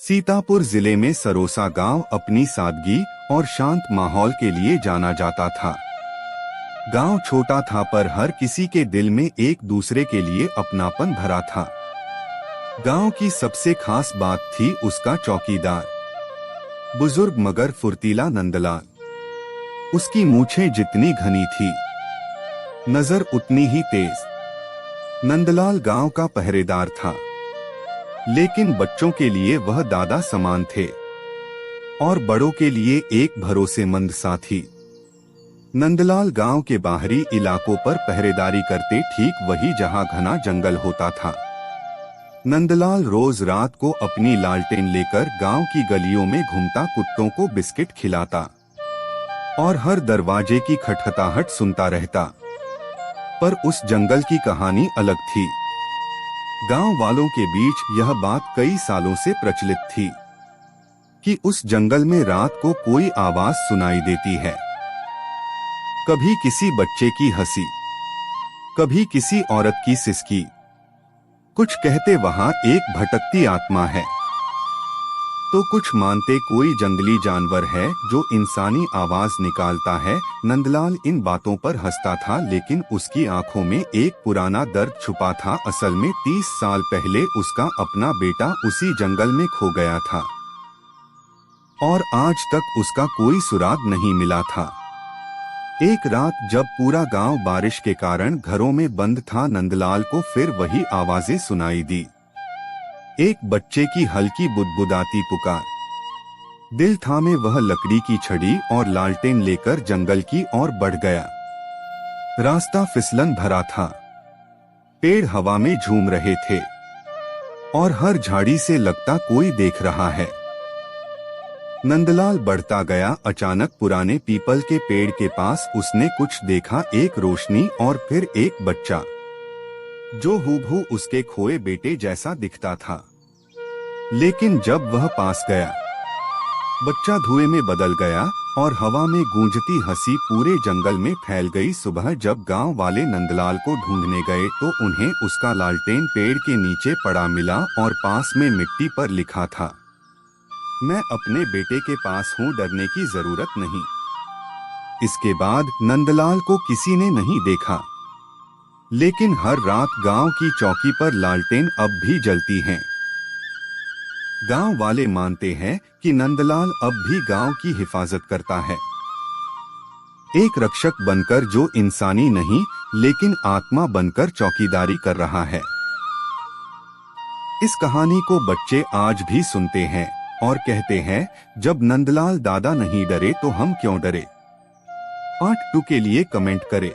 सीतापुर जिले में सरोसा गांव अपनी सादगी और शांत माहौल के लिए जाना जाता था। गांव छोटा था पर हर किसी के दिल में एक दूसरे के लिए अपनापन भरा था। गांव की सबसे खास बात थी उसका चौकीदार, बुजुर्ग मगर फुर्तीला नंदलाल। उसकी मूछें जितनी घनी थी, नजर उतनी ही तेज। नंदलाल गांव का पहरेदार था, लेकिन बच्चों के लिए वह दादा समान थे और बड़ों के लिए एक भरोसेमंद साथी। नंदलाल गांव के बाहरी इलाकों पर पहरेदारी करते, ठीक वही जहां घना जंगल होता था। नंदलाल रोज रात को अपनी लालटेन लेकर गांव की गलियों में घूमता, कुत्तों को बिस्किट खिलाता और हर दरवाजे की खटखटाहट सुनता रहता। पर उस जंगल की कहानी अलग थी। गांव वालों के बीच यह बात कई सालों से प्रचलित थी कि उस जंगल में रात को कोई आवाज सुनाई देती है। कभी किसी बच्चे की हंसी, कभी किसी औरत की सिसकी। कुछ कहते वहां एक भटकती आत्मा है, तो कुछ मानते कोई जंगली जानवर है जो इंसानी आवाज निकालता है। नंदलाल इन बातों पर हंसता था, लेकिन उसकी आंखों में एक पुराना दर्द छुपा था। असल में 30 साल पहले उसका अपना बेटा उसी जंगल में खो गया था और आज तक उसका कोई सुराग नहीं मिला था। एक रात जब पूरा गांव बारिश के कारण घरों में बंद था, नंदलाल को फिर वही आवाजें सुनाई दी। एक बच्चे की हल्की बुदबुदाती पुकार। दिल थामे वह लकड़ी की छड़ी और लालटेन लेकर जंगल की ओर बढ़ गया। रास्ता फिसलन भरा था, पेड़ हवा में झूम रहे थे और हर झाड़ी से लगता कोई देख रहा है। नंदलाल बढ़ता गया। अचानक पुराने पीपल के पेड़ के पास उसने कुछ देखा, एक रोशनी और फिर एक बच्चा जो हूबहू उसके खोए बेटे जैसा दिखता था। लेकिन जब वह पास गया, बच्चा धुएं में बदल गया और हवा में गूंजती हंसी पूरे जंगल में फैल गई। सुबह जब गांव वाले नंदलाल को ढूंढने गए तो उन्हें उसका लालटेन पेड़ के नीचे पड़ा मिला और पास में मिट्टी पर लिखा था, मैं अपने बेटे के पास हूँ, डरने की जरूरत नहीं। इसके बाद नंदलाल को किसी ने नहीं देखा, लेकिन हर रात गांव की चौकी पर लालटेन अब भी जलती हैं। गांव वाले मानते हैं कि नंदलाल अब भी गांव की हिफाजत करता है, एक रक्षक बनकर जो इंसानी नहीं लेकिन आत्मा बनकर चौकीदारी कर रहा है। इस कहानी को बच्चे आज भी सुनते हैं और कहते हैं, जब नंदलाल दादा नहीं डरे तो हम क्यों डरे। पार्ट 2 के लिए कमेंट करें।